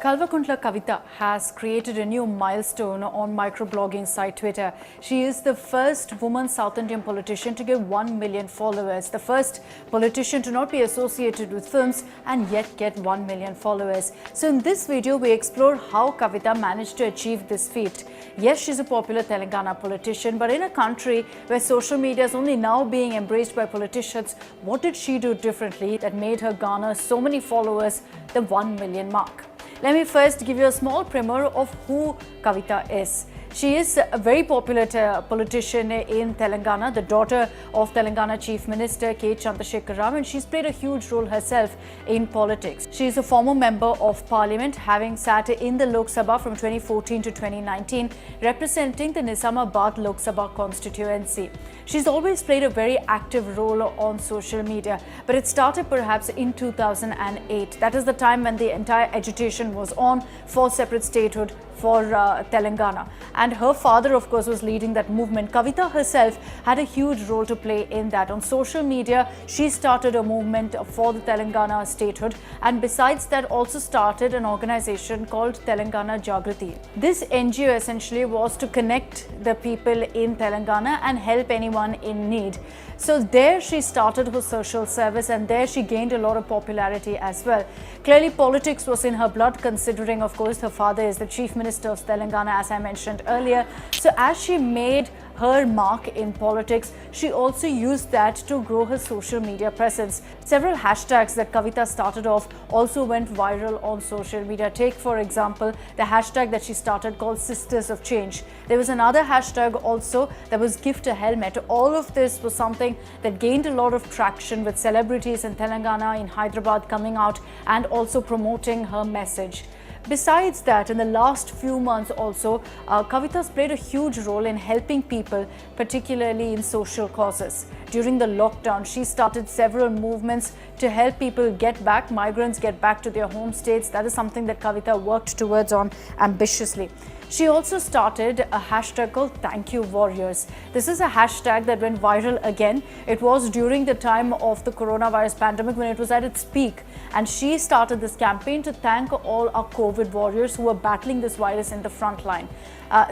Kalvakuntla Kavita has created a new milestone on microblogging site Twitter. She is the first woman South Indian politician to get 1 million followers, the first politician to not be associated with films and yet get 1 million followers. So in this video, we explore how Kavita managed to achieve this feat. Yes, she's a popular Telangana politician, but in a country where social media is only now being embraced by politicians, what did she do differently that made her garner so many followers, the 1 million mark? Let me first give you a small primer of who Kavita is. She is a very popular politician in Telangana, the daughter of Telangana Chief Minister K. Chandrasekhar Rao, and she's played a huge role herself in politics. She is a former member of Parliament, having sat in the Lok Sabha from 2014 to 2019, representing the Nizamabad Lok Sabha constituency. She's always played a very active role on social media, but it started perhaps in 2008. That is the time when the entire agitation was on for separate statehood for Telangana. And her father, of course, was leading that movement. Kavita herself had a huge role to play in that. On social media, she started a movement for the Telangana statehood, and besides that also started an organization called Telangana Jagriti. This NGO essentially was to connect the people in Telangana and help anyone in need. So there she started her social service, and there she gained a lot of popularity as well. Clearly politics was in her blood, considering of course her father is the Chief Minister of Telangana, as I mentioned earlier. So as she made her mark in politics, she also used that to grow her social media presence. Several hashtags that Kavita started off also went viral on social media. Take for example the hashtag that she started called Sisters of Change. There was another hashtag also that was Gift a Helmet. All of this was something that gained a lot of traction, with celebrities in Telangana, in Hyderabad coming out and also promoting her message. Besides that, in the last few months also, Kavita's played a huge role in helping people, particularly in social causes. During the lockdown, she started several movements to help people get back, migrants get back to their home states. That is something that Kavita worked towards on ambitiously. She also started a hashtag called Thank You Warriors. This is a hashtag that went viral again. It was during the time of the coronavirus pandemic, when it was at its peak. And she started this campaign to thank all our COVID warriors who were battling this virus in the front line.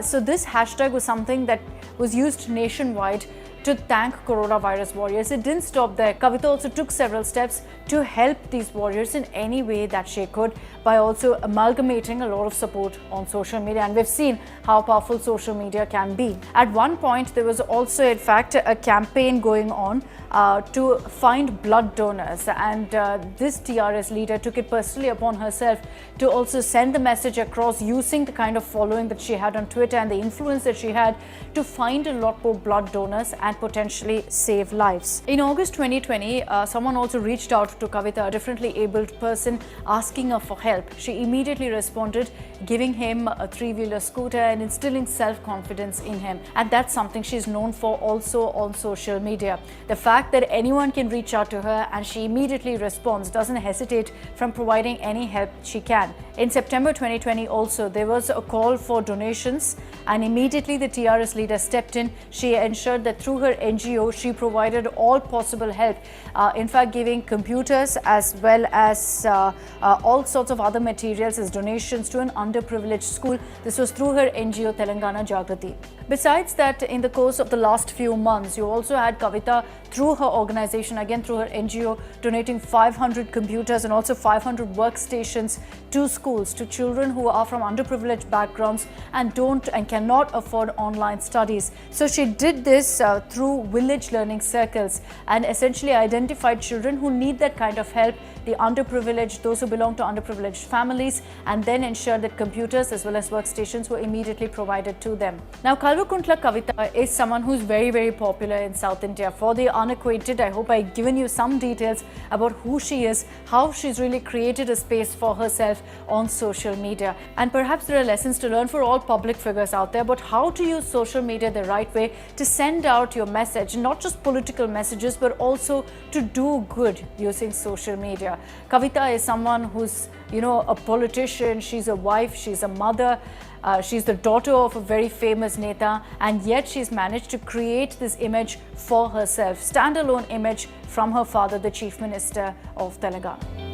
So this hashtag was something that was used nationwide to thank coronavirus warriors. It didn't stop there. Kavita also took several steps to help these warriors in any way that she could, by also amalgamating a lot of support on social media. And we've seen how powerful social media can be. At one point, there was also, in fact, a campaign going on to find blood donors. And this TRS leader took it personally upon herself to also send the message across, using the kind of following that she had on Twitter and the influence that she had, to find a lot more blood donors and potentially save lives. In August 2020, someone also reached out to Kavita, a differently abled person, asking her for help. She immediately responded, giving him a three-wheeler scooter and instilling self-confidence in him. And that's something she's known for also on social media. The fact that anyone can reach out to her and she immediately responds, doesn't hesitate from providing any help she can. In September 2020 also, there was a call for donations, and immediately the TRS leader stepped in. She ensured that through her NGO, she provided all possible help, in fact giving computers as well as all sorts of other materials as donations to an underprivileged school. This was through her NGO Telangana Jagriti. Besides that, in the course of the last few months, you also had Kavita, through her organization, again through her NGO, donating 500 computers and also 500 workstations to schools, to children who are from underprivileged backgrounds and don't and cannot afford online studies. So she did this through village learning circles, and essentially identified children who need that kind of help, the underprivileged, those who belong to underprivileged families, and then ensured that computers as well as workstations were immediately provided to them. Now, Kalvakuntla Kavita is someone who's very, very popular in South India. For the unacquainted, I hope I've given you some details about who she is, how she's really created a space for herself on social media. And perhaps there are lessons to learn for all public figures out there about how to use social media the right way to send out your message, not just political messages, but also to do good using social media. Kavita is someone who's, a politician, she's a wife, she's a mother, she's the daughter of a very famous Neta, and yet she's managed to create this image for herself, standalone image from her father, the Chief Minister of Telangana.